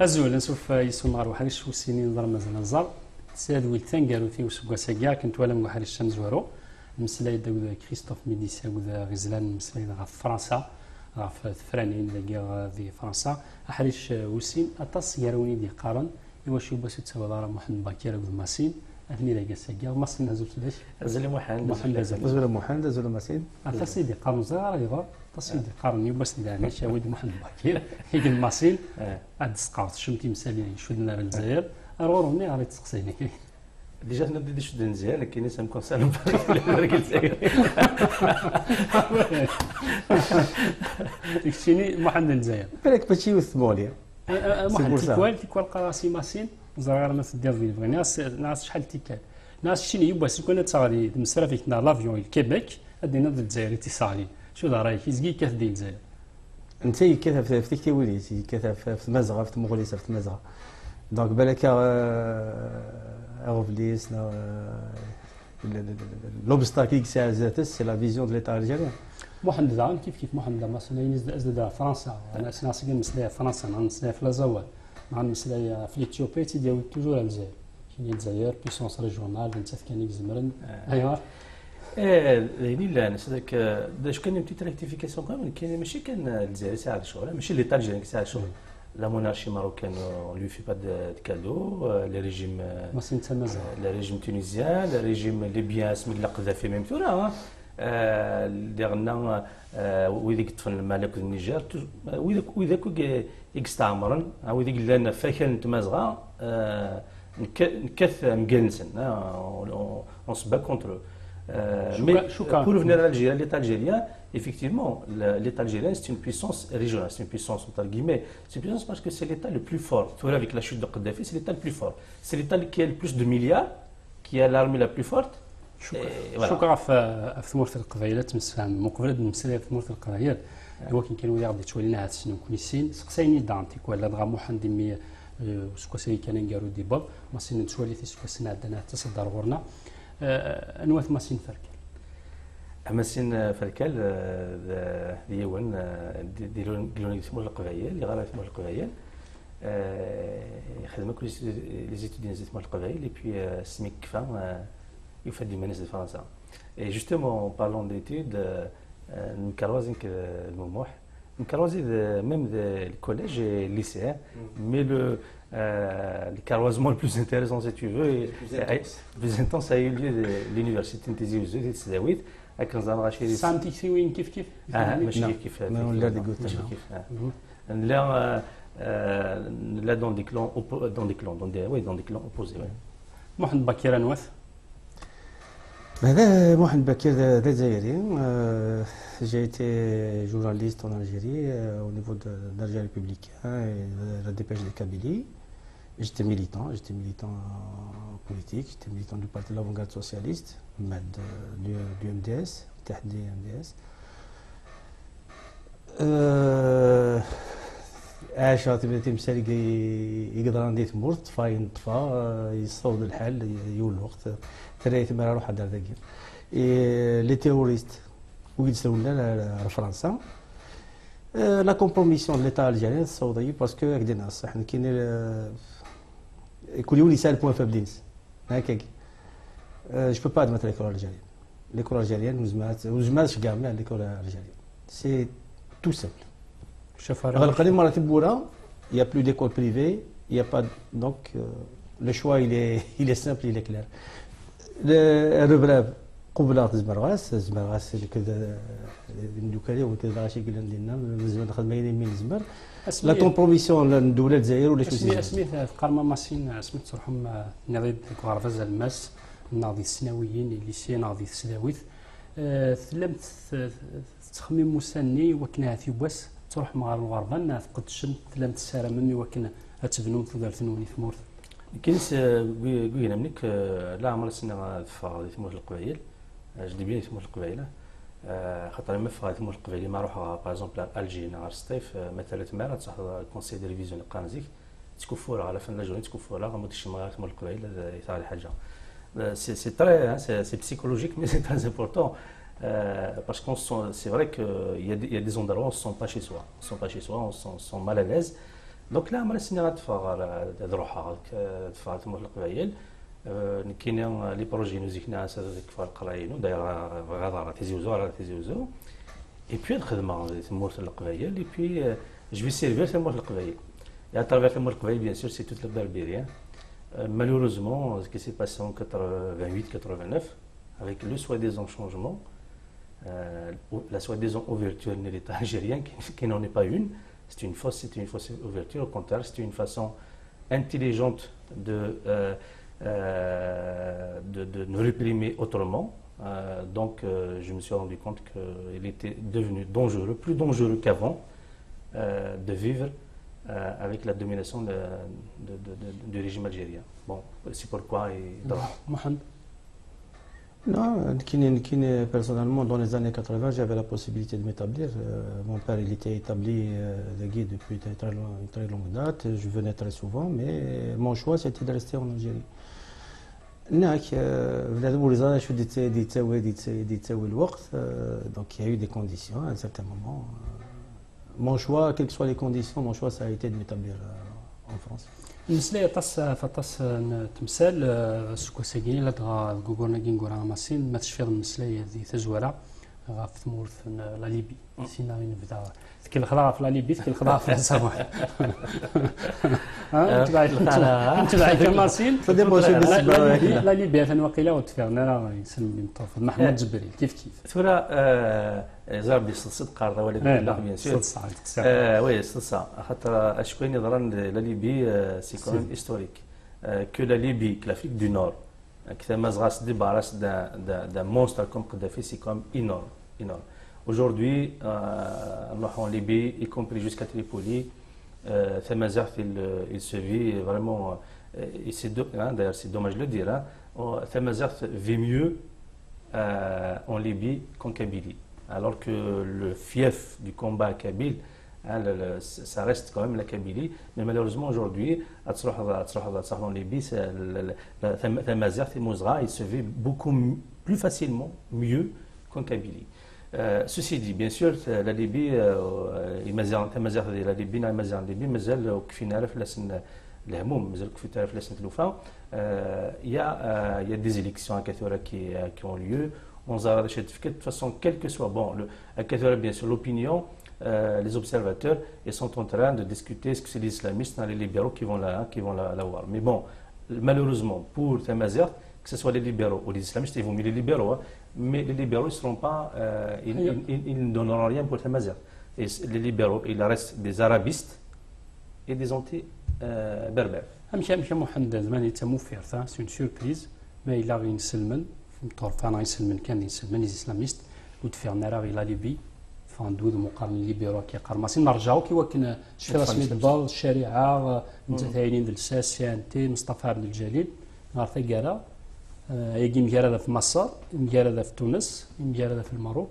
ازول نشوف يسون غير واحد شو سنين نظر مازال نزار ساد ويلتان قالوا في وسكوا ساكيا كنت ولا واحد الشمس زورو مسلاي داك كريستوف ميديسا وذا غزلان مسلاي غا فرنسا غا فرانين ذاك في فرنسا احريش وسين اطاس يروني دي قارن واش باش تسوى دار محمد باكير وماسين اثني ذاك ساكيا ماسين هزو باش ازل محمد زول محمد زول ماسين اطاس دي قارن زار يبا تصيد قارن يبس داني شاويد محمد باكير هيك الماسين عاد سقاط شمتي مسالين شفدنا الجزائر روروني غادي تسقسيني ديجا حنا بدينا شدنا مزيان كاين ناس مكونسيرن بالك الجزائر داكشيني محمد الجزائر بالك باتشي وثموليا محمد تيكوال قراسي ماسين زغير ما تدير في بغي ناس شحال تيكال ناس شيني يبس كنا تسالي مسرا فيكنا لافيون الكيبيك ادينا الجزائر تيسالي شو رايك يزكي كاف ديال الجزائر انت كذا في تيكتي وليتي كذا في مزغه في مغوليسه في مزغه دونك بالك غوفليس لوبستاكل كي ساعه ذاتس سي لا فيزيون دو ليتا الجيريان محمد زعما كيف محمد مثلا يزد فرنسا ناس مسلايه فرنسا مسلايه في لازوال مع مسلايه في اثيوبيا تيداوي توجور الجزائر كاين الجزائر بيسونس ريجونال انت كان زمرن ايوا يعني لا نسدك داش كان بتيت ريكتيفيكاسيون كامل كاين ماشي كان الجزائر يساعد الشغل ماشي ليتا الجزائري يساعد الشغل لا monarchie marocaine on lui fait pas de cadeaux le régime le régime tunisien le régime libyen اسمه القذافي même ثورة درنا ويديك طفل الملك النيجر ويداك يستعمرن ويديك لنا فاكر نتمازغا نكث مجنسن on se bat contre eux. Mais pour revenir à l'Algérie, l'État algérien, effectivement, l'État algérien, c'est une puissance régionale, c'est une puissance entre guillemets. C'est une puissance parce que c'est l'État le plus fort. Tu vois, avec la chute de Kadhafi, c'est l'État le plus fort. C'est l'État qui a le plus de milliards, qui a l'armée la plus forte. شكرا في ثمورة القبائل تمسفهم مقبل المسألة في ثمورة القبائل هو كانوا يغدي تولينا هاد السنين كنيسين سقسايني دانتيك ولا دغا محن ديمي سكو سي كان نقارو دي باب ما سين تولي في سكو سنة عندنا تصدر غورنا انواث ماسين فركل ماسين فركل ديوان ديلون يسموه القبائل اللي غير يسموه القبائل يخدم كل لي زيتوديان يسموه القبائل اي بي سميك كفا يفدي مناس ديال فرنسا اي جوستومون بارلون ديتود نكروزين المموح نكروزي ميم الكوليج et le lycée mais le carroisement le plus intéressant si tu veux le plus intense a eu lieu de l'université de Tizi Ouzou de Tizawit à Kanzan Rachid سامتي تسوين كيف ماشي كيف لا دي قلت كيف لا dans des clans dans des clans opposés محمد باكير انواث هذا محمد باكير ذا جزائري j'ai été journaliste en Algérie au niveau de l'Algérie républicaine et de la dépêche de Kabylie. J'étais militant politique, j'étais militant du parti de l'avant-garde socialiste, du MDS, du MDS. عاش عاطبتي مسالك يقدر عندي تمر طفا ينطفى يصوض الحال يول الوقت ترى ثم روح هذا ذاك لي تيروريست ويجلسوا لنا فرنسا لا كومبروميسيون ليتا الجيريان السعودي باسكو هكذا ناس حنا كاين كل يوم يسال بوان فابلينس هكاك جو بو با ادمت ليكول الجيريان ليكول الجيريان وزمات كاع من ليكول الجيريان سي تو سامبل غالبا مرات بورا il y a plus d'école privée il y a pas donc le choix il est simple il est clair الربراب قبلات زمرغاس اللي كذا ندوكالي وكذا غاشي قلنا لنا مزيان خدمين من الزمر لا كومبروميسيون الدوله الجزائر ولا شنو سميت في قرما ماسين سميت تروحهم نضيد غرفز الماس ناضي السنويين اللي سي ناضي السلاويت ثلمت تخميم مسني وكنا في بواس تروح مع الغربان تقد الشمس ثلمت الساره مني وكنا تبنوا تقدر تنوني في مورث كاينس قلنا منك لا عمر السنه في ثمور القبائل جدي بيان ثمور القبائل خاطر ما في ثمور القبائل ما نروح باغ اكزومبل الجي نهار الصيف مثلا تمارا تصح كونسي دي ريفيزيون قانزيك تكفور على فن لا جورني تكفور لا غمض شي مغار ثمور القبائل يصير حاجه سي تري سي بسيكولوجيك مي سي تري امبورطون parce que c'est vrai qu'il y a des endroits où on ne se sent pas chez soi, on se sent mal à l'aise. دونك لا عمرها سنة غتفار روحها تفار تموت القبايل كاين لي بروجي نوزيكنا كفار قراينو داير غادره تيزيوزو اي بي الخدمه تموت القبايل اي بي جو في سيرفير تموت القبايل et à travers le Moroc, bien sûr, c'est toute la Berbérie. Malheureusement, ce qui s'est passé en 88-89, avec le soi-disant changement, la soi-disant ouverture de l'État algérien, qui n'en est pas une, c'est une fausse ouverture. Au contraire, c'est une façon intelligente de nous réprimer autrement. Donc, je me suis rendu compte qu'il était devenu dangereux, plus dangereux qu'avant, de vivre avec la domination du régime algérien. Bon, c'est pourquoi Mohamed. Non, personnellement, dans les années 80, j'avais la possibilité de m'établir. Mon père, il était établi de Guy depuis une très longue date. Je venais très souvent, mais mon choix, c'était de rester en Algérie. Donc, il y a eu des conditions à un certain moment. Mon choix, quelles que soient les conditions, mon choix, ça a été de m'établir en France. المسألة فطاس تمثال سكوساكين لا دغا غوغورنا كينغورا ماسين ما تشفيض المسألة ذي تزورا غا في ثمورث لا ليبي سينا غير نبدا كي الخضار في لا ليبي كي الخضار في السماح انت بعد ماسين لا ليبي ثاني وقيله وتفيرنا راه يسلم المتوفى محمود جبريل كيف ثورة زربي صدق قارضه ولا لا بيان سور وي صدق خاطر اشكون يضرن لا ليبي سي كون هيستوريك que la Libye, que l'Afrique du Nord, qui se débarrasse d'un monstre comme Kadhafi, c'est quand même énorme. Aujourd'hui, en Libye, y compris jusqu'à Tripoli, il se vit vraiment, d'ailleurs c'est dommage de le dire, Thamazart vit mieux en Libye qu'en Kabylie. Alors que le fief du combat à Kabylie, ça reste quand même la Kabylie, mais malheureusement aujourd'hui, en Libye, il se vit beaucoup plus facilement, mieux qu'en Kabylie. Ceci dit, bien sûr, la Libye, il y a des élections qui ont lieu. De toute façon, quel que soit, bon, bien sûr, l'opinion, les observateurs, ils sont en train de discuter est-ce que c'est les islamistes, les libéraux qui vont l'avoir. Mais bon, malheureusement, pour Thamazert, que ce soit les libéraux ou les islamistes, ils vont mieux les libéraux, mais les libéraux ils ne donneront rien pour Thamazert. Et les libéraux, il reste des arabistes et des anti-berbères. C'est une surprise, mais il a une Selman, les islamistes, ou de faire la Libye. فندود مقارنه الليبيرو كيقارن ماسين نرجعوا كيوكن شفي رسمي دبال الشريعه متثايلين الساسي انتي مصطفى عبد الجليل نهار ثقاله يجي مجرده في مصر مجرده في تونس مجرده في المغرب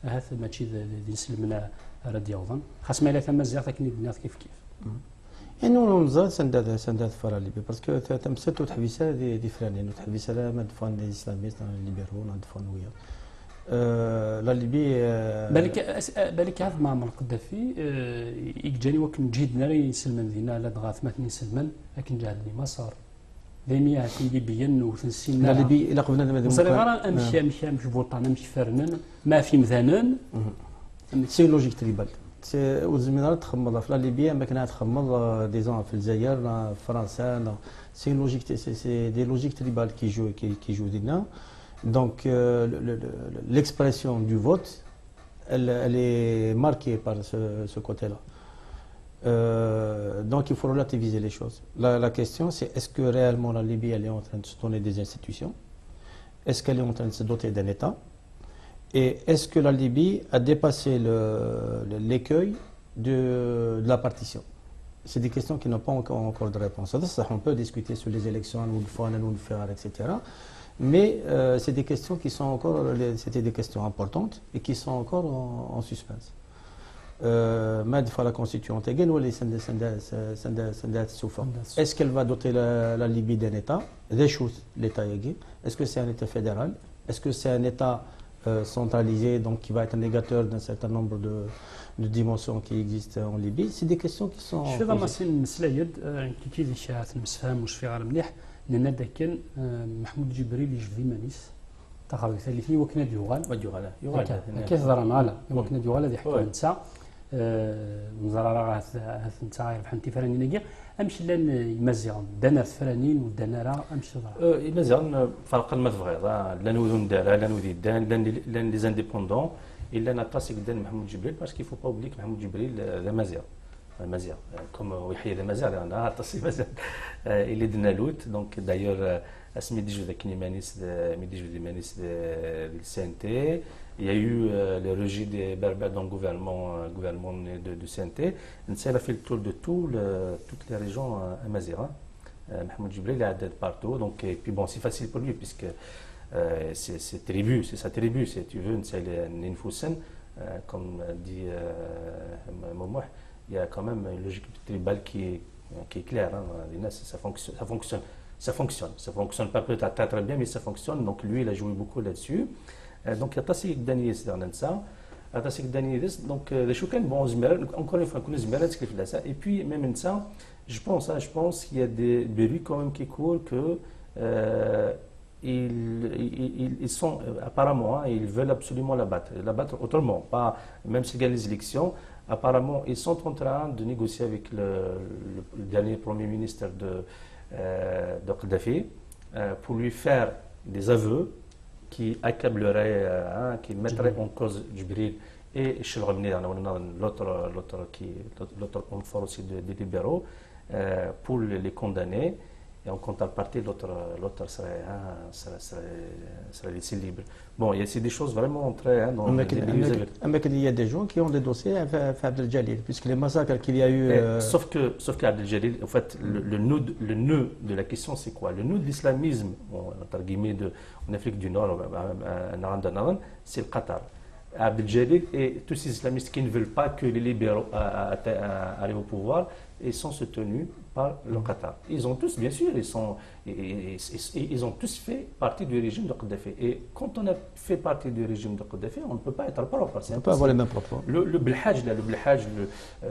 هذا ماشي دي نسلمنا راه ديالهم خاص ما الا ثم مزيان لكن الناس كيف يعني نزال سندات فرا ليبي باسكو تمثل تحبيسه دي فرانين تحبيسه لا ما دفون لي اسلاميست الليبيرو لا دفون ويا لا ليبي بالك هذا معمر القذافي يجاني وكن جيد ناري يسلمن دينا لا دغا ثمثني سلمان لكن جا لي مسار ذيميا في ليبيا وثنسينا لا ليبي الا قبلنا ما صغيره امشي فوطانا امشي فرنان ما في مثانان سي لوجيك تريبال سي وزمينا تخمض في لا ليبيا ما كنا تخمض ديزون في الجزائر في فرنسا سي لوجيك سي دي لوجيك تريبال كي جو دينا. Donc l'expression du vote, elle est marquée par ce côté-là. Donc il faut relativiser les choses. La question c'est est-ce que réellement la Libye elle est en train de se donner des institutions? Est-ce qu'elle est en train de se doter d'un État? Et est-ce que la Libye a dépassé l'écueil de la partition? C'est des questions qui n'ont pas encore de réponse. On peut discuter sur les élections, nous le faire, nous le faire, etc. Mais c'est des questions qui sont encore, c'était des questions importantes et qui sont encore en suspense. Même fois la constituante, est-ce qu'elle va doter la Libye d'un État? L'État, est-ce que c'est un État fédéral? Est-ce que c'est un État centralisé, donc qui va être négateur d'un certain nombre de dimensions qui existent en Libye. C'est des questions qui sont شفي ضا ماسين مسلايد كي ذي شاعة المسفهم وش في غير مليح لأن دا كان محمود جبريل يجفي مانيس تخرج ثالثي وكنا يغال يغال كيف ضرا مالا وكنا يغال هذه حكم نساء نزرع راه هذا نتا يربح انت فراني نجي امشي لان يمزغون دانا فرانين ودانا راه امشي ضرا يمزغون فرق المتفغيض لا نودون دارا لا نودي دان لان لي زانديبوندون الا نطاسك دان محمود جبريل باسكو يفو با اوبليك محمود جبريل لا مازال مازال كوم ويحيى لا مازال انا طاسي مازال اللي درنا لوت دونك دايور اسمي ديجو ذاك نيمانيس ميديجو دي مانيس دي سانتي. Il y a eu le rejet des Berbères dans le gouvernement de CNT. Elle a fait le tour de toutes les régions à Mazira. Mahmoud Jibril a été partout. Donc, et puis bon, c'est facile pour lui puisque c'est sa tribu. Si tu veux, c'est Ninfoussen, comme dit Momouh, il y a quand même une logique tribale qui est claire. Hein. Ça fonctionne. Ça fonctionne pas peut-être très bien, mais ça fonctionne. Donc lui, il a joué beaucoup là-dessus. Donc il y a Tassik Daniels dans ça. Tassik Daniels, donc les chouken, bon, encore une fois, et puis même ça, je pense qu'il y a des bruits quand même qui courent que ils sont apparemment, ils veulent absolument la battre autrement, pas même s'il gagne les élections. Apparemment, ils sont en train de négocier avec le dernier Premier ministre de Kadhafi pour lui faire des aveux qui accablerait, qui mettrait en cause Djibril et Chilremni, l'autre homme fort aussi des libéraux, pour les condamner. Et en contrepartie, l'autre serait laissé libre. Bon, c'est des choses vraiment très... il y a des gens qui ont des dossiers à Abdel Jalil, puisque les massacres qu'il y a eu... Sauf qu'Abdel Jalil, en fait, le nœud de la question, c'est quoi? Le nœud de l'islamisme, entre guillemets, en Afrique du Nord, c'est le Qatar. Abdel Jalil et tous ces islamistes qui ne veulent pas que les libéraux arrivent au pouvoir, ils sont soutenus par le Qatar. Ils ont tous, bien sûr, ils ont tous fait partie du régime de Kadhafi. Et quand on a fait partie du régime de Kadhafi, on ne peut pas être propre. On ne peut pas avoir les mêmes propres. Le Belhaj,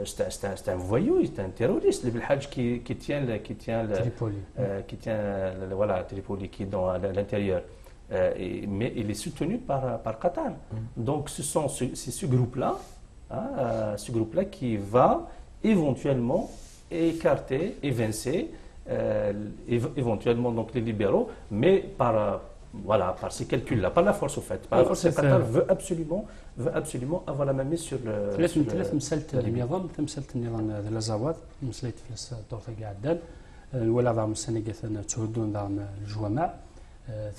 c'est un voyou, c'est un terroriste. Le Belhaj qui tient Tripoli, qui est dans l'intérieur. Mais il est soutenu par Qatar. Donc c'est ce groupe-là qui va éventuellement écarter, évincer éventuellement donc les libéraux, mais par ces calculs-là, par la force au fait. Par la force, Qatar veut absolument avoir la main mise sur le... ثلاث مسألة النظام مسألة النظام ذا الزواد مسألة فلس الدورة قاعدة ولا ضام السنة تهدون ضام الجوامع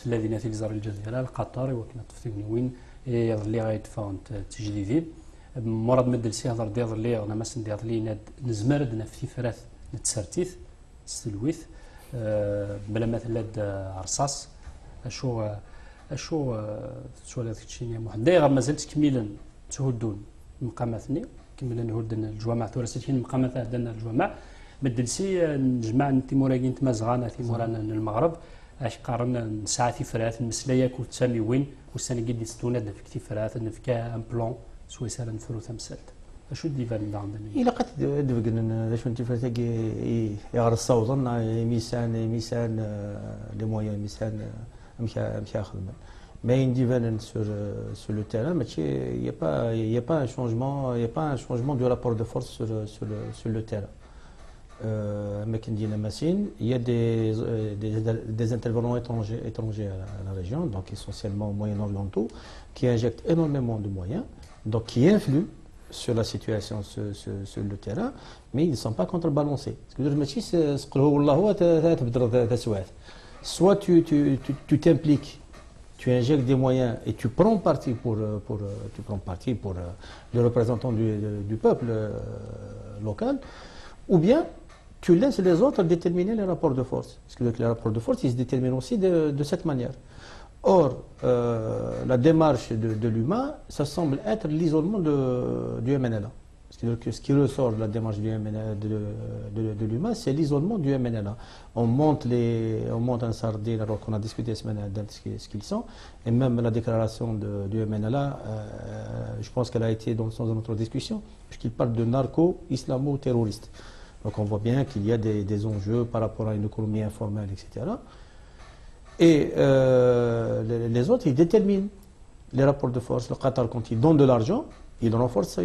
الذين تلزر الجزيرة القطر وكنا تفتقني وين اللي غيدفعون تجديدين مراد مدلسي هضر ديال اللي انا ما سندير لي نزمر دنا في فرات نتسرتيث ستلويث بلا مثلا رصاص اشو سؤال تشيني محد داير مازال تكميلا تهدون مقاماتني كملا نهدن الجوامع ثورساتين مقامات عندنا الجوامع مدلسي نجمع تيموراكين تمازغانا تيمورانا المغرب اش قارنا نسعى في فرات المسلايه كل تسامي وين والسنه قد يستونا في كثير نفكا ان بلون سويسرا نفرو ثمسات اشو ديفان عندنا الى قد دفقن شو انت فرتي يغرس صوتن ميسان لي مويان ميسان مشى خدمه mais une dizaine sur le terrain, mais il n'y a pas un changement du rapport de force sur le terrain. Il y a des intervenants étrangers à la région, donc essentiellement moyen-orientaux, qui injectent énormément de moyens, donc qui influent sur la situation sur le terrain, mais ils ne sont pas contrebalancés. Soit tu t'impliques, tu injectes des moyens et tu prends parti pour les représentants du peuple local, ou bien tu laisses les autres déterminer les rapports de force. Parce que les rapports de force, ils se déterminent aussi de cette manière. Or, la démarche de l'humain, ça semble être l'isolement du MNLA. Ce qui ressort de la démarche du MNLA, de l'UMA, c'est l'isolement du MNLA. On monte un sardine alors qu'on a discuté ce matin de ce qu'ils sont, et même la déclaration du MNLA, je pense qu'elle a été dans notre discussion, puisqu'il parle de narco-islamo-terroristes. Donc on voit bien qu'il y a des enjeux par rapport à une économie informelle, etc. Et les autres, ils déterminent les rapports de force. Le Qatar, quand il donne de l'argent, il renforce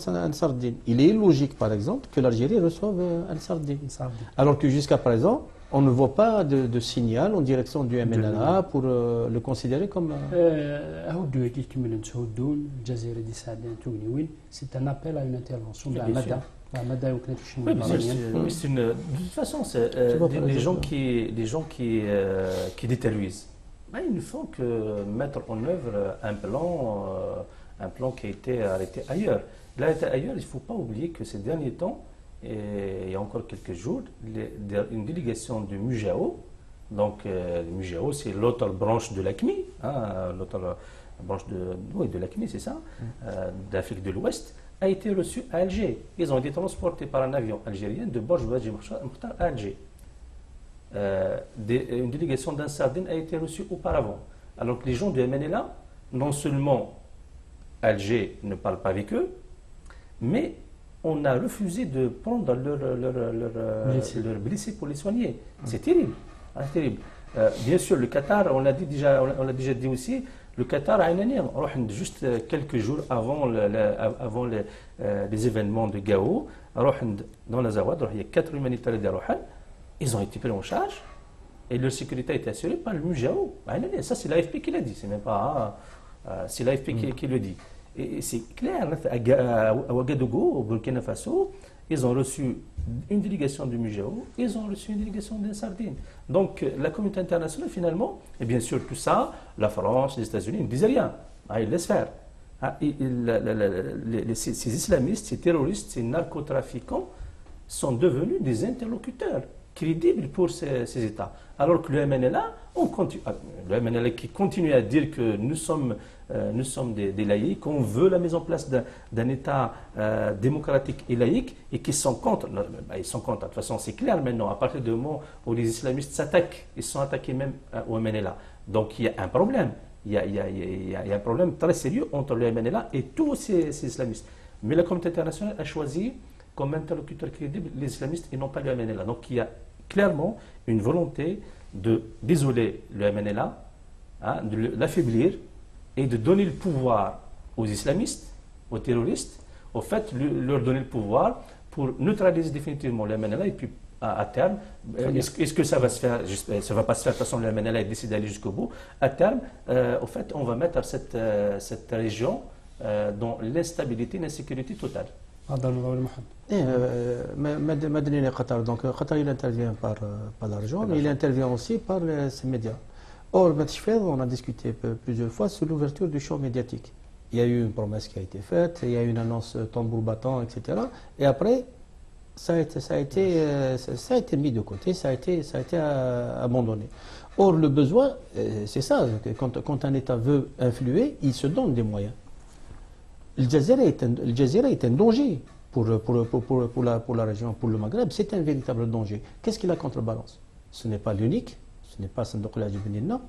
un sardine. Il est illogique, par exemple, que l'Algérie reçoive un sardine. Alors que jusqu'à présent, on ne voit pas de signal en direction du MNLA pour le considérer comme... C'est un appel à une intervention de de toute façon, les gens qui déterrorisent, il ne faut que mettre en œuvre un plan qui a été arrêté ailleurs. Il a été ailleurs, il ne faut pas oublier que ces derniers temps, et il y a encore quelques jours, une délégation du MUJAO, donc le MUJAO c'est l'autre branche de l'AQMI, l'autre branche de l'AQMI, c'est ça, d'Afrique de l'Ouest, a été reçue à Alger. Ils ont été transportés par un avion algérien de Borj Badji Mokhtar à Alger. Une délégation d'un Sardine a été reçue auparavant. Alors que les gens du MNLA, non seulement Alger ne parle pas avec eux, mais on a refusé de prendre leurs blessés pour les soigner. C'est terrible. Terrible. Bien sûr, le Qatar, on l'a déjà dit aussi, le Qatar a un anéant. Juste quelques jours avant les événements de Gao, dans l'Azawad, il y a 4 humanitaires de Rohan, ils ont été pris en charge et leur sécurité a été assurée par le MUJAO. Ça, c'est l'AFP qui l'a dit, c'est même pas. C'est l'AFP qui le dit. Et c'est clair, à Ouagadougou, au Burkina Faso, ils ont reçu une délégation du MUJAO, ils ont reçu une délégation des Sardines. Donc la communauté internationale, finalement, et bien sûr tout ça, la France, les États-Unis ne disent rien. Ils laissent faire. Ces islamistes, ces terroristes, ces narcotrafiquants sont devenus des interlocuteurs crédibles pour ces États. Alors que le MNLA, le MNLA qui continue à dire que nous sommes des laïcs, qu'on veut la mise en place d'un État démocratique et laïque, et qui sont contre. Ils sont contre. De toute façon, c'est clair maintenant, à partir du moment où les islamistes s'attaquent, ils sont attaqués même au MNLA. Donc il y a un problème. Il y a un problème très sérieux entre le MNLA et tous ces islamistes. Mais la communauté internationale a choisi comme interlocuteur crédible les islamistes et non pas le MNLA. Donc il y a clairement une volonté d'isoler le MNLA, de l'affaiblir et de donner le pouvoir aux islamistes, aux terroristes, au fait, leur donner le pouvoir pour neutraliser définitivement le MNLA et puis à terme, est-ce que ça va se faire? Ça ne va pas se faire, de toute façon le MNLA est décidé d'aller jusqu'au bout. À terme, au fait, on va mettre cette région dans l'instabilité, l'insécurité totale. Madeleine Qatar, donc Qatar il intervient par l'argent, mais il intervient aussi par ses médias. Or, on a discuté plusieurs fois sur l'ouverture du champ médiatique. Il y a eu une promesse qui a été faite, il y a eu une annonce tambour battant, etc. Et après, ça a été mis de côté, ça a été abandonné. Or, le besoin, c'est ça, quand un État veut influer, il se donne des moyens. Le Jazeera est un danger pour la région, pour le Maghreb. C'est un véritable danger. Qu'est-ce qui la contrebalance? Ce n'est pas l'unique, ce n'est pas Sandoukla Djibenina.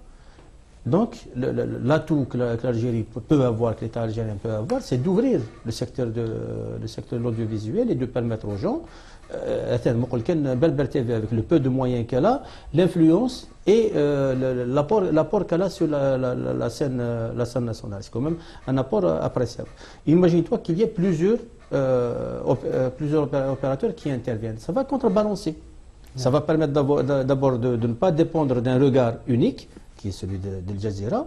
Donc, l'atout que l'Algérie peut avoir, que l'État algérien peut avoir, c'est d'ouvrir le secteur de l'audiovisuel et de permettre aux gens, avec le peu de moyens qu'elle a, l'influence et l'apport qu'elle a sur la scène nationale. C'est quand même un apport appréciable. Imagine-toi qu'il y ait plusieurs opérateurs qui interviennent. Ça va contrebalancer. Ça va permettre d'abord de ne pas dépendre d'un regard unique, qui est celui de Jazeera,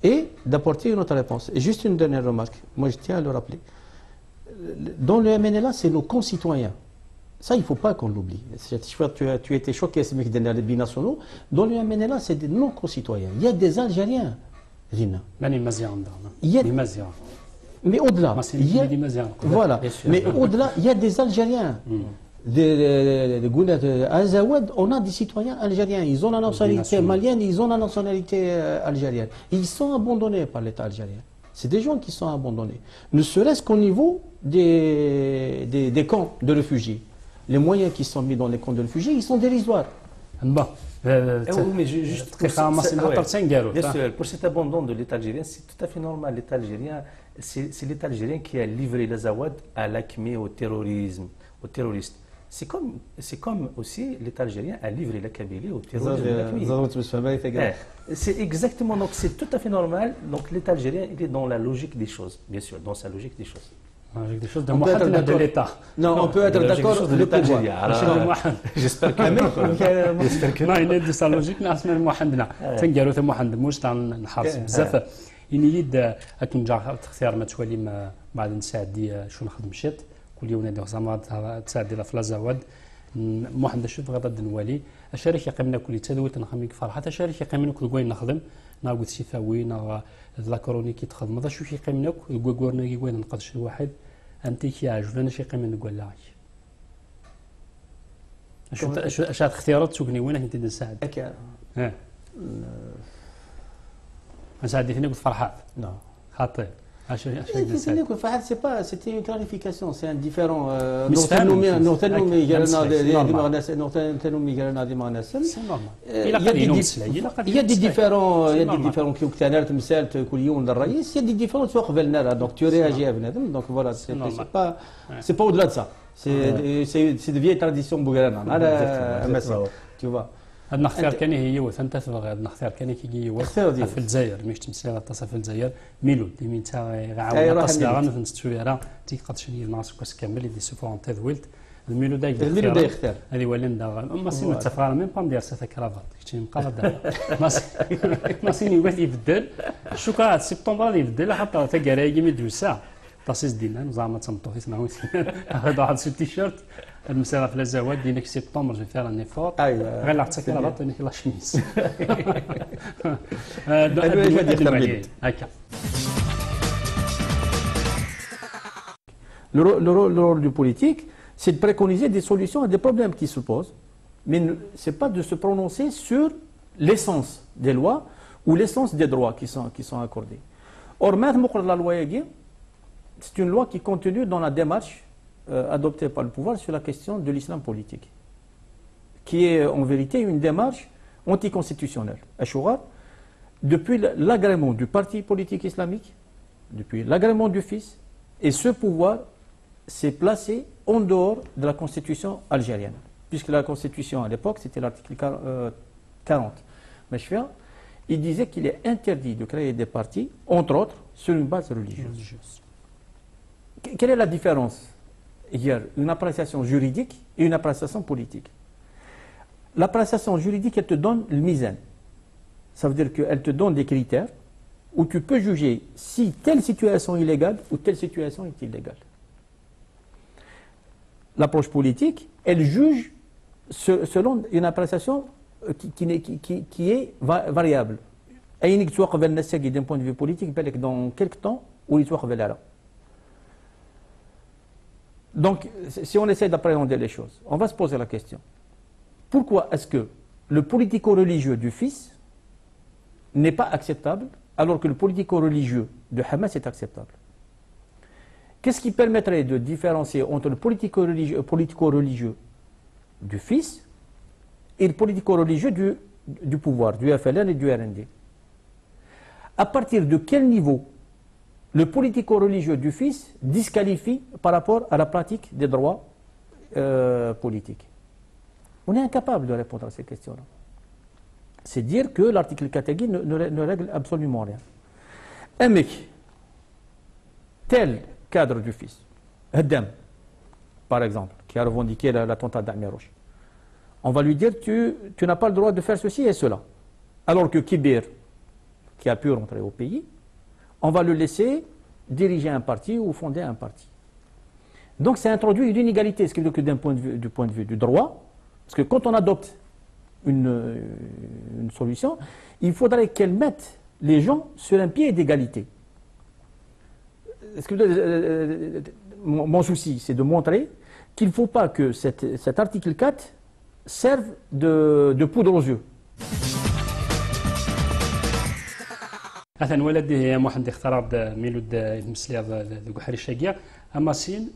et d'apporter une autre réponse. Et juste une dernière remarque, moi je tiens à le rappeler. Dans le MNLA, c'est nos concitoyens. Ça, il ne faut pas qu'on l'oublie. Tu étais choqué, c'est les binationaux. Dans le MNLA, c'est des non-concitoyens. Il y a des Algériens, Rina. Mais au-delà, voilà. Mais au-delà, il y a des Algériens. Azawad, on a des citoyens algériens. Ils ont la nationalité malienne, ils ont la nationalité algérienne. Ils sont abandonnés par l'État algérien. C'est des gens qui sont abandonnés. Ne serait-ce qu'au niveau des camps de réfugiés. Les moyens qui sont mis dans les camps de réfugiés, ils sont dérisoires. Bon. Oui, mais juste bien sûr, pour cet abandon de l'État algérien, c'est tout à fait normal. L'État algérien, c'est l'État algérien qui a livré l'Azawad à l'AQMI, au terrorisme, aux terroristes. C'est comme aussi l'État algérien a livré la Kabylie au terrorisme. C'est exactement, donc c'est tout à fait normal. Donc l'État algérien, il est dans la logique des choses, bien sûr, dans sa logique des choses. Des choses de l'État. Non, on peut être d'accord de l'État algérien. J'espère que non, il est de sa logique, mais اسمه المحندنا تنقالوا ثم محند موش تاع نحرص بزاف إني يد أكون جا اختيار ما تولي ما بعد نساعد شو نخدم مشيت كل يوم ندير زعما تساعد في لازاواد محند شوف غدا نوالي اشارك يقيمنا كل تدويت نخميك فرحه اشارك يقيمنا كل كوين نخدم ناقود شفاوي نا لا كرونيكي تخدم هذا شو يقيمنا كوغورنا كوين نقد شي واحد انت كي عجبنا شي يقيم نقول لا اش اختيارات تشوفني وين انت نساعد ها نساعد فيني قلت فرحات نعم خاطر c'était une clarification, c'est un différent. C'est normal. Il y a des différents qui ont il y a des différents donc tu réagis à donc voilà, c'est pas au-delà de ça. C'est de vieilles traditions bougarana. Tu vois. هاد نختار كان هي وثنت تبغى هاد نختار كان كي هو في الجزائر مش تمسير تصل في الجزائر ميلود اللي من تا غاعون تصدر انا نتسويرا تي قدشني الناس كاس كامل اللي سوفو اون تذويلت الميلود دا يختار هذه ولندا ما سين تفرا ميم با ندير سا كرافات كنت مقرد ما سين يبغي يبدل الشوكا سبتمبر اللي يبدل حتى تا كرايي مدوسا تصيص دينا زعما تمطوطي اسمعوا هذا واحد سو تيشيرت المسيره في لازاواد دينك سبتمبر جو فير ان ايفور غير لا تسكر ربط انك لا شميس هكا Le rôle du politique, c'est de préconiser des solutions à des problèmes qui se posent, mais ce n'est pas de se prononcer sur l'essence des lois ou l'essence des droits qui sont accordés. Or, maintenant, la loi Yagui, c'est une loi qui est contenue dans la démarche adoptée par le pouvoir sur la question de l'islam politique, qui est en vérité une démarche anticonstitutionnelle. Depuis l'agrément du parti politique islamique, depuis l'agrément du fils, et ce pouvoir s'est placé en dehors de la constitution algérienne, puisque la constitution à l'époque, c'était l'article 40. Il disait qu'il est interdit de créer des partis, entre autres, sur une base religieuse. Quelle est la différence? Il y a une appréciation juridique et une appréciation politique. L'appréciation juridique, elle te donne le mizan. Ça veut dire qu'elle te donne des critères où tu peux juger si telle situation est légale ou telle situation est illégale. L'approche politique, elle juge selon une appréciation qui est variable. D'un point de vue politique, dans quelques temps, où il soit là. Donc, si on essaie d'appréhender les choses, on va se poser la question. Pourquoi est-ce que le politico-religieux du fils n'est pas acceptable alors que le politico-religieux de Hamas est acceptable? Qu'est-ce qui permettrait de différencier entre le politico-religieux du fils et le politico-religieux du pouvoir, du FLN et du RND? À partir de quel niveau le politico-religieux du fils disqualifie par rapport à la pratique des droits politiques? On est incapable de répondre à ces questions-là. C'est dire que l'article 4 ne règle absolument rien. Un mec, tel cadre du fils, Haddam, par exemple, qui a revendiqué l'attentat d'Amirouche, on va lui dire tu n'as pas le droit de faire ceci et cela. Alors que Kibir, qui a pu rentrer au pays, on va le laisser diriger un parti ou fonder un parti. Donc c'est introduit une inégalité, ce qui veut dire que du point de vue du droit, parce que quand on adopte une solution, il faudrait qu'elle mette les gens sur un pied d'égalité. Mon souci, c'est de montrer qu'il ne faut pas que cet article 4 serve de poudre aux yeux. مثلا ولدي محمد اخترب ميلود المسلية ذو حري الشاقية أما سين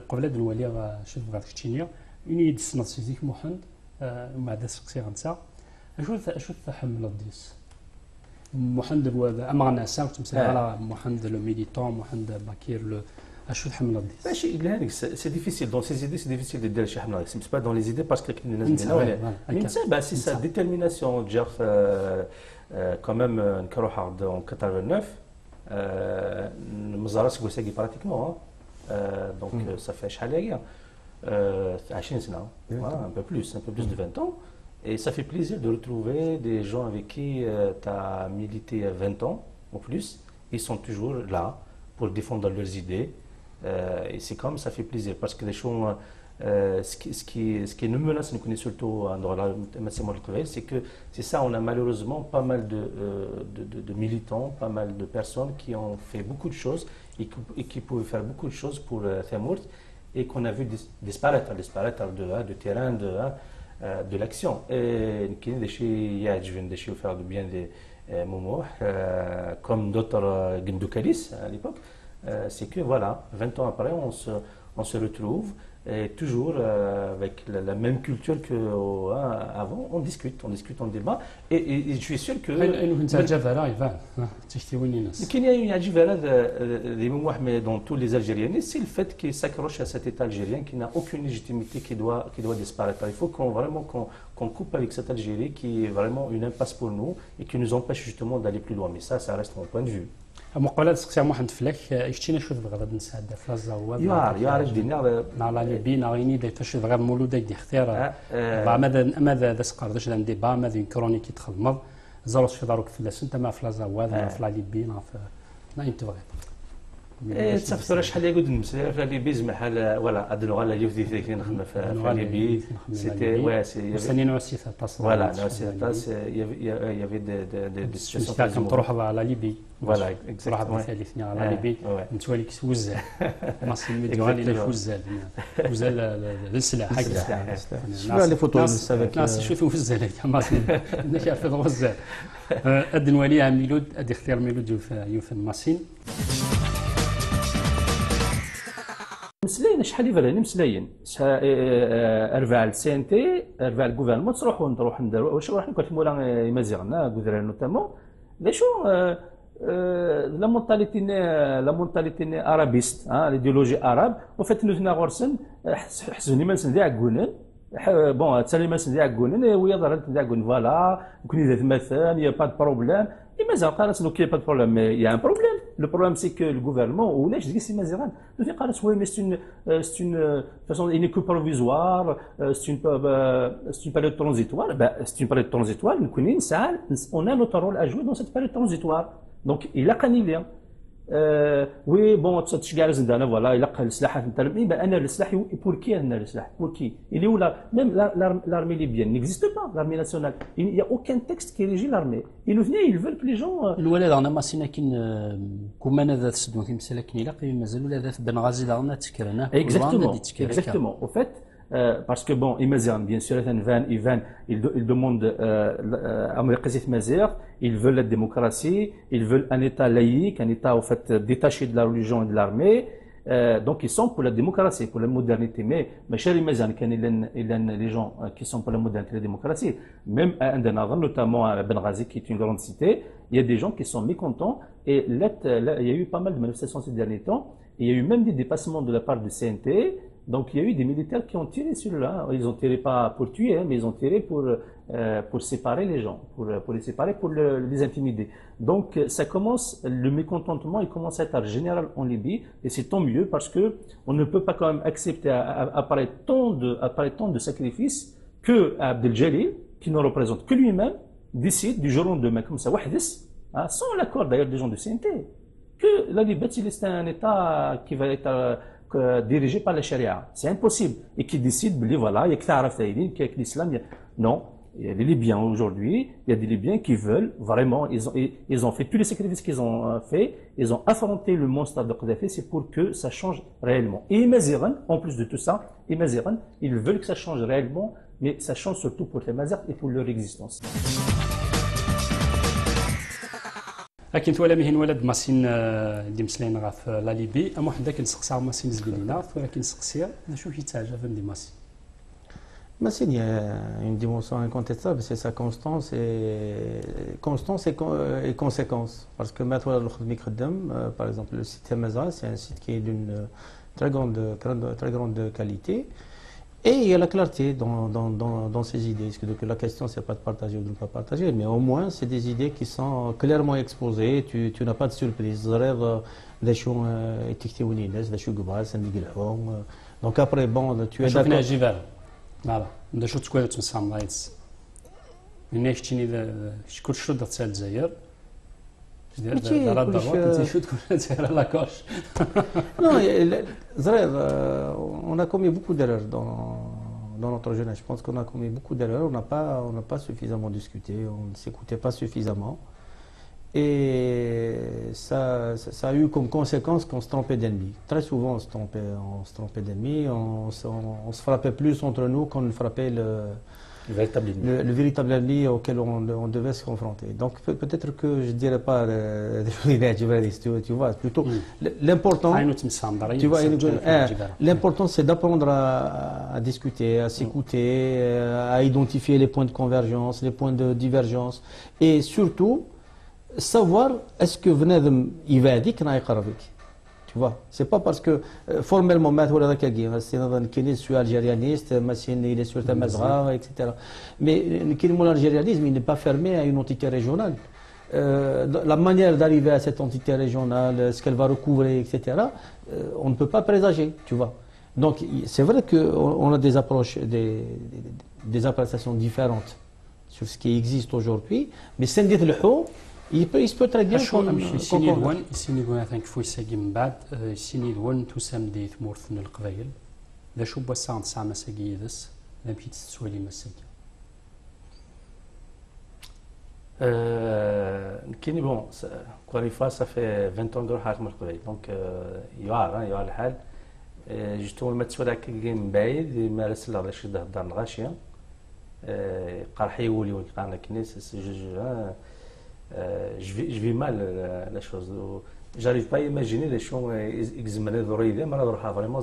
قبل هذا الولي شوف غادي كتشينيا يني يدسنا سيزيك محمد مع ذا سقسي غنسا أشو تحمل الديس محمد أما أنا سامت مثلا على محمد لو ميليتون محمد باكير لو أشو تحمل الديس ماشي هذيك سي ديفيسيل دون سي ايدي سي ديفيسيل دير شي حمله سي با دون لي ايدي باسكو كاين الناس ديالنا سي سا ديتيرميناسيون جا quand même نكروح en 89 مزارات كوساكي براتيكمون donc ça fait شحال هي 20 سنه un peu plus de 20 ans et ça fait plaisir de retrouver des gens avec qui tu as milité 20 ans ou plus, ils sont toujours là pour défendre leurs idées et c'est comme ça fait plaisir parce que les choses ce qui nous menace, nous connaissons surtout dans la Massimo de Travail, c'est que c'est ça, on a malheureusement pas mal de militants, pas mal de personnes qui ont fait beaucoup de choses et qui pouvaient faire beaucoup de choses pour Thamourt et qu'on a vu disparaître de terrain, de l'action. Et qui est des choses faire du bien des moments, comme d'autres Gendoukalis à l'époque, c'est que voilà, 20 ans après, on se retrouve. Et toujours avec la même culture qu'avant, on discute, on débat. Et je suis sûr que. Dans tous les Algériens, c'est le fait qu'ils s'accrochent à cet État algérien qui n'a aucune légitimité, qui doit disparaître. Il faut qu'on coupe avec cette Algérie qui est vraiment une impasse pour nous et qui nous empêche justement d'aller plus loin. Mais ça reste mon point de vue. مقولات سقسي محمد فلك اشتينا شوف بغداد نساعد في الزواد يا الدنيا لا ليبي غيني داي فاش بغا مولود دي اختيار ماذا سقر داش عندي با ماذا كرونيكي تخدم زروس في داروك فلاس انت ما في الزواد ما في ليبي ما في ما انت بغيت تصفر شحال يقعد نمسير في ليبي زعما ولا هاد اللغه اللي جوتي فيك نخدم في ليبي سيتي وي سي سنين وسيثه تاس فوالا تاس يافي دي سيتواسيون كم تروح على ليبي فوالا تروح ثالثني على ليبي نتوالي كتوزع ماصي ميديوال الى فوزال فوزال السلاح هكذا شنو لي فوتو الناس يشوفوا فوزال ماصي الناس يعرفوا فوزال ادن وليها ميلود ادي اختيار ميلود يوفن ماسين مسلاين شحال يفرق مسلاين ارفع السي ان تي ارفع الغوفرنمون نروح نديروا واش راح نقول مولا يمازيغنا غوزران نوتامون لي شو لا مونتاليتي ارابيست ليديولوجي اراب وفات نوثنا غورسن حسوني ما نسندي عكونن بون تسالي ما نسندي عكونن ويا ضربت ندي عكون فوالا كوني ذات مثلا يا با دو بروبليم Et Mazarin, il n'y a pas de problème, mais il y a un problème. Le problème, c'est que le gouvernement, ou là, je dis c'est Mazarin, il dit oui, mais c'est une façon, une équipe provisoire, c'est une période transitoire. Ben, c'est une période transitoire, nous connaissons ça, on a notre rôle à jouer dans cette période transitoire. Donc, il a canilé. Oui, bon, voilà, il a le slah, ben, le slah, pour qui le slah? Pour qui? Il est où là? Même l'armée libyenne n'existe pas, l'armée nationale. Il n'y a aucun texte qui régit l'armée. Ils veulent que les gens. الولاد انا ما سينا كين كومانا ذات سدون في مسلكني لا مازال ولا ذات بن غازي لا تكرنا exactement au fait parce que bon imagine bien sûr ils demandent ils veulent la démocratie, ils veulent un État laïque, un État au fait détaché de la religion et de l'armée. Donc ils sont pour la démocratie, pour la modernité. Mais cher imagine les gens qui sont pour la modernité et la démocratie, même à Indanara, notamment à Ben Ghazi, qui est une grande cité, il y a des gens qui sont mécontents. Et là, il y a eu pas mal de manifestations ces derniers temps. Il y a eu même des dépassements de la part du CNT. Donc il y a eu des militaires qui ont tiré sur là. Ils ont tiré pas pour tuer, mais ils ont tiré pour séparer les gens, pour les séparer, pour les intimider. Donc ça commence, le mécontentement, il commence à être général en Libye, et c'est tant mieux parce que on ne peut pas quand même accepter après tant de sacrifices que Abdel Jalil, qui ne représente que lui-même, décide du jour au lendemain comme ça, sans l'accord d'ailleurs des gens du CNT, que la Libye c'est un État qui va être dirigé par la charia. C'est impossible. Et qui décide, voilà, il y a que l'islam. Non, il y a des Libyens aujourd'hui, il y a des Libyens qui veulent vraiment, ils ont fait tous les sacrifices qu'ils ont fait, ils ont affronté le monstre de Kadhafi, c'est pour que ça change réellement. Et Maziran, en plus de tout ça, ils veulent que ça change réellement, mais ça change surtout pour les Mazars et pour leur existence. لكن تولا مهن ولد ماسين اللي مسلين غاف لا ليبي ام واحد ذاك نسقسا ماسين زبيلينا ولكن سقسيا شو كيتعجب عندي ماسين Massine, il y a une dimension incontestable, c'est sa constance et conséquence. Parce que maintenant, par exemple, le site Mazra, c'est un site qui est d'une très grande qualité. Et il y a la clarté dans ces idées. Donc, la question, c'est pas de partager ou de ne pas partager, mais au moins, c'est des idées qui sont clairement exposées. Tu n'as pas de surprise. Donc après, bon, tu es d'accord. فوالا نبدا شو تكون تنسام رايتس من شتيني شكون شو درت الجزائر دار الضغط شو تكون دايره لاكوش Non, Zred, on a commis beaucoup d'erreurs dans notre jeunesse. Je pense qu'on a commis beaucoup d'erreurs. On n'a pas suffisamment discuté, on ne s'écoutait pas suffisamment. Et ça a eu comme conséquence qu'on se trompait d'ennemis. Très souvent, on se trompait d'ennemis, on se frappait plus entre nous qu'on ne frappait le véritable ennemi auquel on devait se confronter. Donc peut-être que je ne dirais pas tu vois, plutôt l'important, tu vois, l'important c'est d'apprendre à discuter, à s'écouter, à identifier les points de convergence, les points de divergence, et surtout savoir est-ce que بنادم يبعدك راه يقربك. Tu vois, c'est pas parce que formellement مات ولا ذاك كاين كاين سو الجيريانيست ماشين il est sur Tamazra, etc. Mais l'algérianisme il n'est pas fermé à une entité régionale. La manière d'arriver à cette entité régionale, ce qu'elle va recouvrer, etc., on ne peut pas présager, tu vois. Donc c'est vrai qu'on a des approches, des appréciations différentes sur ce qui existe aujourd'hui, mais sans dire le haut, il peut très bien يسيني لوان كفوي ساقي من بعد يسيني لوان توسام دي ثمورث من القبائل لا شو بوسان تسعة مساقي يدس لا مشيت تسوالي مساقي كيني بون كواليفا ça fait 20 ans نروح حاكم القبائل دونك يوعر الحال جيتو ما تسوالي هكا من بعيد يمارس الله شي دار الغاشيه قرحي يولي قارنا كنيس je vis mal la chose. J'arrive pas à imaginer les choses examinées d'oreille, mais là, vraiment,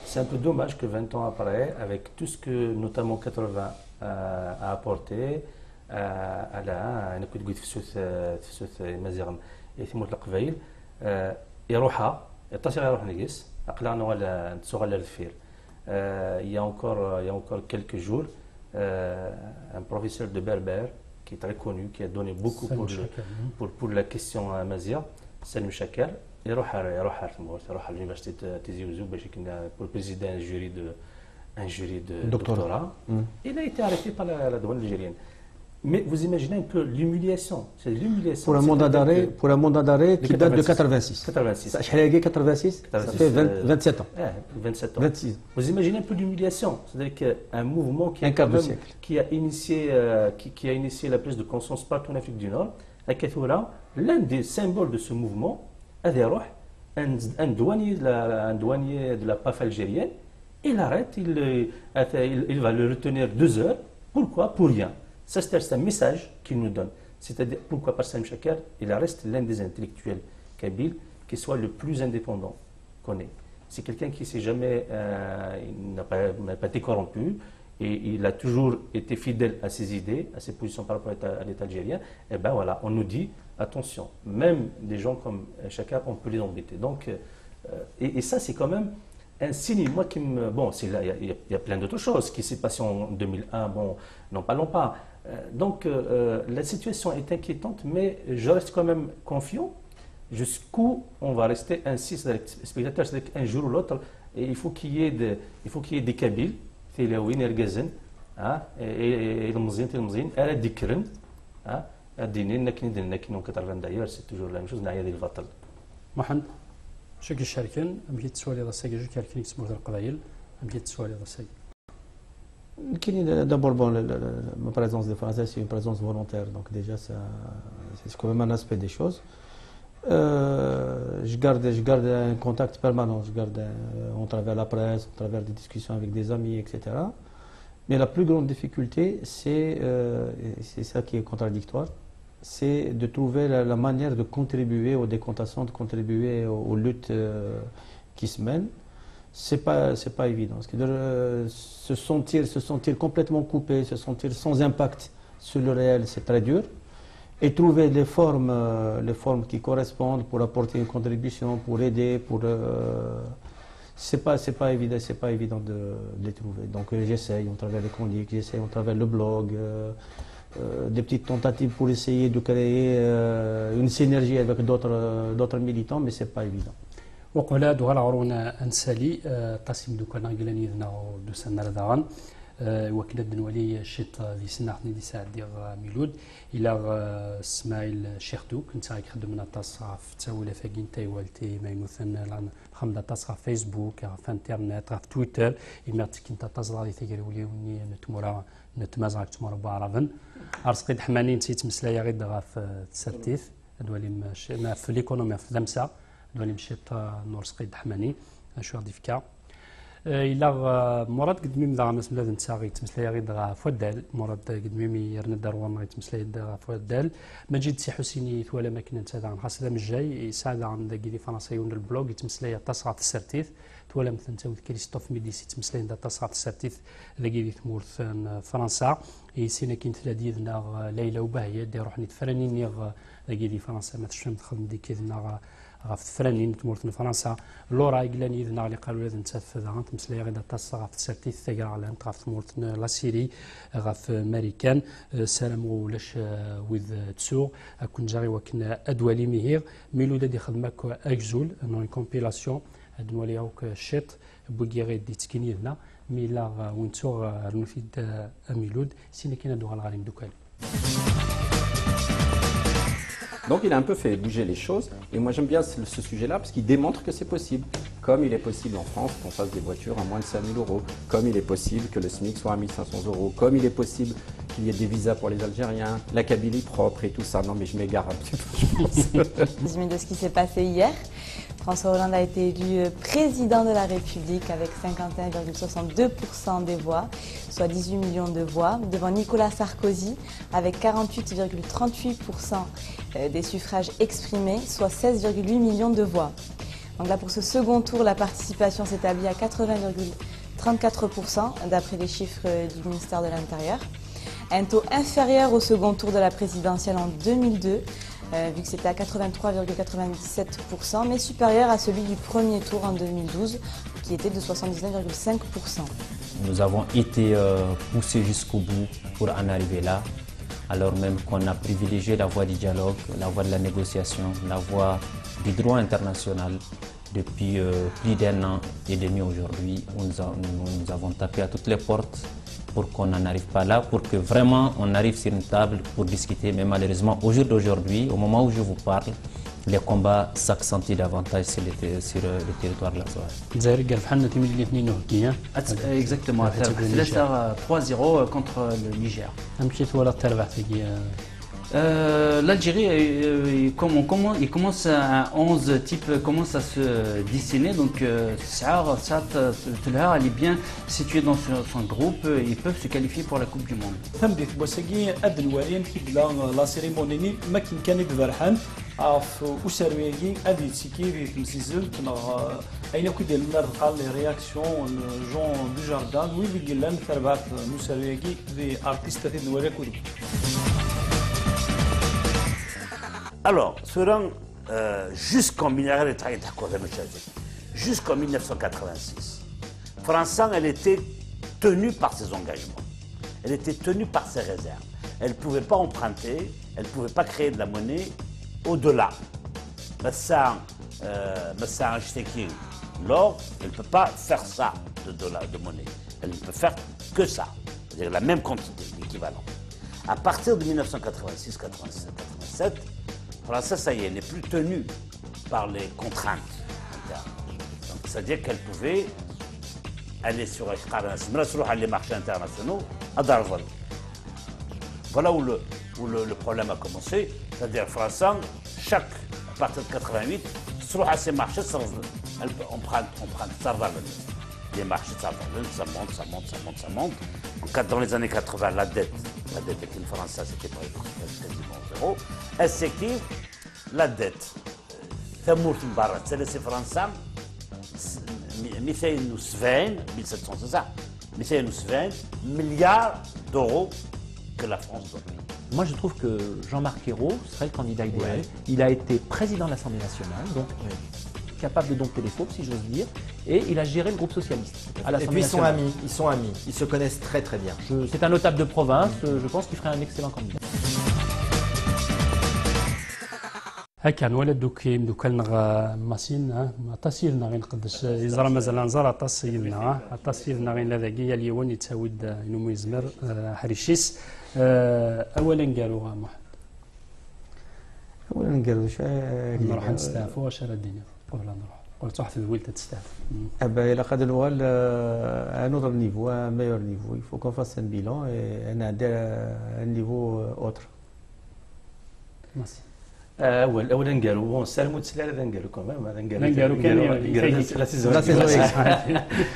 c'est un peu dommage que 20 ans après, avec tout ce que notamment 80 a apporté, أنا كنت قلت في سوث مزيغن يتموت القبائل يروحها يتصل يروح نقيس أقلعنا ولا نتسوغل الفير. Il y a encore quelques jours, un professeur de berbère qui est très connu, qui a donné beaucoup pour la question amazigh, Salim Chakal, il a à l'université de Tizi Ouzou pour présider un jury de doctorat. Il a été arrêté par la douane algérienne. Mais vous imaginez un peu l'humiliation. C'est l'humiliation. Pour un mandat d'arrêt qui date de 86. 86. Ça fait 27 ans. 27 ans. 26. Vous imaginez un peu l'humiliation. C'est-à-dire qu'un mouvement qui a initié la prise de conscience partout en Afrique du Nord, l'un des symboles de ce mouvement, un douanier de la PAF algérienne, il arrête, il va le retenir 2 heures. Pourquoi? Pour rien. Ça, c'est un message qu'il nous donne. C'est-à-dire, pourquoi par Salim Chakal, il reste l'un des intellectuels kabyles qui soit le plus indépendant qu'on ait. C'est quelqu'un qui s'est jamais, n'a pas été corrompu, et il a toujours été fidèle à ses idées, à ses positions par rapport à l'État algérien. Et ben voilà, on nous dit, attention, même des gens comme Chakal, on peut les embêter. Donc, et ça, c'est quand même un signe, moi qui me... Bon, il y a plein d'autres choses qui s'est passé en 2001, bon, n'en parlons pas. Donc la situation est inquiétante, mais je reste quand même confiant jusqu'où on va rester ainsi, spectateur, c'est-à-dire qu'un jour ou l'autre, il faut qu'il y ait des Kabyles, Thilaouine, Ergazen, et المزين, ذكرن, الدينين نكنين كترفن d'ailleurs, c'est toujours la même chose, نعيا ديال البطل. محمد شكل الشركة أمشي تسوالي ذا ساقي جو كالكين يسموه القبائل أمشي تسوالي ذا ساقي. D'abord, bon, ma présence des Français, c'est une présence volontaire, donc déjà, c'est quand même un aspect des choses. Je garde un contact permanent, on travers la presse, on travers des discussions avec des amis, etc. Mais la plus grande difficulté, c'est ça qui est contradictoire, c'est de trouver la manière de contribuer aux décomptations, de contribuer aux luttes qui se mènent. C'est pas évident. Parce que se sentir complètement coupé, se sentir sans impact sur le réel, c'est très dur. Et trouver les formes qui correspondent pour apporter une contribution, pour aider, c'est pas évident de les trouver. Donc j'essaye, on travers les chroniques, j'essaye, on travers le blog, des petites tentatives pour essayer de créer une synergie avec d'autres militants, mais c'est pas évident. وقولا دوغال عرونا انسالي قاسم دوكانا قلاني ذنا دوسنا لدغان وكنا دنوالي شيط ذي سنة دي ساعة ديال ميلود الى اسماعيل شيخ دوك كنت غيك خدمنا تصا في تاولا فاكين تايوالتي ما يمثلنا خمدا تصا في فيسبوك في انترنت في تويتر يمرتك انت تصا دي تيغري وليوني نتمورا نتمازغ تمورا بعرفن ارسقيد حماني نسيت مسلايا غير دغا في تسرتيث دوالي ما في ليكونومي في دمسا دوالي مشيت نور سقيد حماني شو غادي فيكا إلا مراد قدمي مدغا مسملا نتا غيتمسلايا غير دغا فودال مراد قدمي يرنا داروان غيتمسلايا دغا فودال مجيد سي حسيني ثوالا ماكينه نتا دغا خاص دام الجاي ساعه عند كيدي فرنسيون البلوغ يتمسلايا تصغى السرتيث ثوالا مثلا نتا كريستوف ميديسي يتمسلايا دا تصغى السرتيث ذاكيدي تمورث فرنسا سينا كاين ثلاثه ليلى وبهيه دي روحني تفراني ذاكيدي فرنسا ما تشم تخدم دي كيدنا غاف فرانين تمورت فرنسا لورا يقلاني ذنا اللي قالوا لازم تسافر تمسلايا غير تصا غاف تسرتي ثقا على غاف تمورت لا سيري غاف ماريكان سلام ولاش وذ تسوغ كون جاري وكنا ادوالي ميهير ميلودا دي خدمك اكزول نون كومبيلاسيون ادوالي اوك شيط بوغيري دي تسكيني ذنا ميلا وينتور المفيد ميلود سينا كاين دوغا الغالين دوكال. Donc il a un peu fait bouger les choses et moi j'aime bien ce sujet-là parce qu'il démontre que c'est possible. Comme il est possible en France qu'on fasse des voitures à moins de 5 000 euros, comme il est possible que le SMIC soit à 1 500 euros, comme il est possible qu'il y ait des visas pour les Algériens, la Kabylie propre et tout ça. Non mais je m'égare un petit peu, je pense. Résumé de ce qui s'est passé hier. François Hollande a été élu président de la République avec 51,62% des voix, soit 18 millions de voix, devant Nicolas Sarkozy avec 48,38% des suffrages exprimés, soit 16,8 millions de voix. Donc là, pour ce second tour, la participation s'établit à 80,34% d'après les chiffres du ministère de l'Intérieur. Un taux inférieur au second tour de la présidentielle en 2002, vu que c'était à 83,97%, mais supérieur à celui du premier tour en 2012, qui était de 79,5%. Nous avons été poussés jusqu'au bout pour en arriver là, alors même qu'on a privilégié la voie du dialogue, la voie de la négociation, la voie du droit international depuis plus d'1 an et demi aujourd'hui, où nous avons tapé à toutes les portes pour qu'on n'en arrive pas là, pour que vraiment on arrive sur une table pour discuter. Mais malheureusement, au jour d'aujourd'hui, au moment où je vous parle, les combats s'accentuent davantage sur le territoire de la Sahara. Exactement, 3-0 contre le Niger. L'Algérie, il commence à 11 types commence à se dessiner, donc Saad elle est bien située dans son groupe, ils peuvent se qualifier pour la Coupe du Monde. عارف وسرويجي ادي تسيكي في تمسيزل اين كي ديال النار قال لي رياكسيون جون دو جاردان وي بيقلان تربات مسرويجي في ارتيست في نوريك ودو. Alors, jusqu'en 1986, France, elle était tenue par ses engagements, elle était tenue par ses réserves. Elle ne pouvait pas emprunter, elle ne pouvait pas créer de la monnaie au-delà. L'or, elle ne peut pas faire ça de monnaie. Elle ne peut faire que ça, c'est-à-dire la même quantité, l'équivalent. À partir de 1986, 87, 87, France, ça y est, n'est plus tenue par les contraintes internes. C'est-à-dire qu'elle pouvait aller sur les marchés internationaux à Darwin. Voilà où le problème a commencé. C'est-à-dire France, à partir de 88, sur ces marchés, elle emprunte Darwin. des marchés de ça monte, ça monte, ça monte, ça monte. Dans les années 80, la dette avec le français, c'était quasiment zéro. Effectivement, la dette, تمور من برا تسلسي فرنسا 270 milliards d'euros que la France donne. Moi, je trouve que Jean-Marc Ayrault serait le candidat idéal. Il a été président de l'Assemblée nationale, donc capable de dompter les fauves, si j'ose dire, et il a géré le groupe socialiste. Et puis ils sont amis, ils se connaissent très très bien. C'est un notable de province, je pense qu'il ferait un excellent candidat. هكا نولد دوك نغ ماسين تاسيلنا غير نقدش يزرا مازال نزرا تاسيلنا غير لذاكي اليوم يتساود انه يزمر حريشيس اولا قالوا محمد اولا قالوا نروح نستعفوا واش راه الدنيا ولا نروح قلت واحد الويل تستعف ابا الى قد نوال ان اوتر نيفو ان ميور نيفو il faut qu'on fasse un bilan et un niveau autre. ماشي اولا قالوا سالموا التسلال هذا قالوا كمان هذا قالوا كان لا سيزون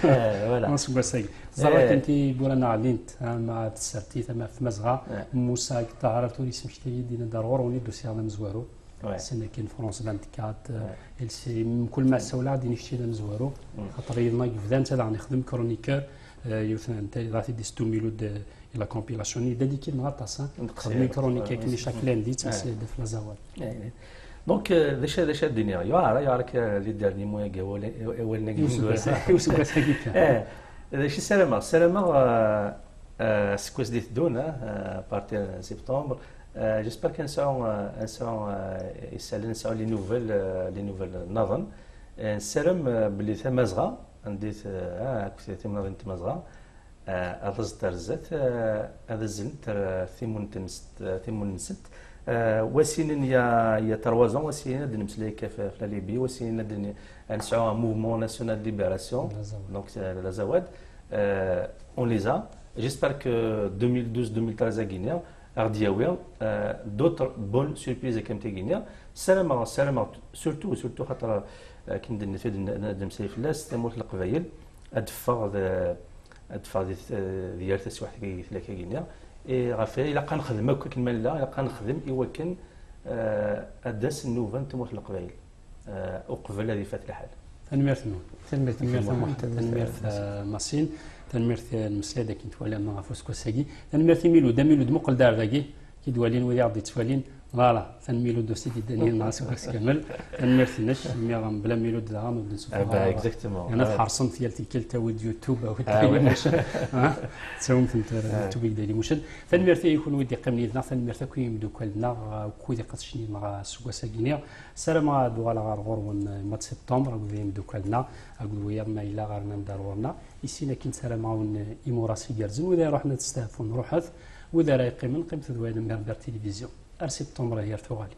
فوالا نصب ساي زرا كنتي بورانا علينت مع تسرتي ثم في مزغه موسى طهر توريسم شتي دينا دارور وني دوسي على مزوارو سنه كاين فرونس 24 السي كل ما سولا غادي نشتي مزوارو خاطر يما بدا انت راه نخدم كرونيكور يوثنا انت غادي دي ستوميلود la compilation dédiée à Natassa, une chronique qui chaque lundi c'est de Flazawad. Donc déjà الدنيا يعرك لي ديرني مويا قاول اول نقول شي سلامه سكوز ديت دونا بارتي سبتمبر جيسبر كنساو يسالنا نساو لي نوفيل نظن نسلم باللي ثمازغه عندي كنت منظم تمازغه هذا زدرزت هذا الزنت ثيمون نست وسينين يا تروازون وسينين دن مسلي كيف في ليبي وسينين دن نسعوا موفمون ناسيونال ليبراسيون دونك لا زواد اون ليزا جيسبر كو 2012 غينيا اردياوي دوتر بون سوربريز كمتي غينيا سلامه سورتو خاطر كي ندير في مسلي في اللاس تموت القبايل ادفع ديال تسواح ثلاثه غينيا غافي الا كنخدم هكا كما لا الا كنخدم ايوا اداس النوفا تموت القبايل وقبل هذه فات الحال تنميرث ماسين تنميرث المسلده كي توالي ما عرفوش كوساكي تنميرث ميلود مقل دار ذاكي كي دوالين ويا غادي توالين فوالا تنميلو دوسي دانيال ناس واكس كامل تنميرثناش مي بلا ميلود ذا ما بدنسو اكزاكتومون انا تحرصنت ديال كلتا ود يوتيوب او تساوم في اليوتيوب ديالي مشد تنميرث يكون ودي قمنيتنا تنميرث كوي مدوكلنا كوي قاتشني مع سوكاساكينيا سلام دوالا غار مات سبتمبر غادي مدوكلنا اقول ويا ما الا غارنا ندارورنا يسينا كي نسالم عاون ايموراسي كارزن واذا رحنا تستهفون روحات واذا راه يقيم نقيم تدوي من تلفزيون سبتمبر هي ارتوغالي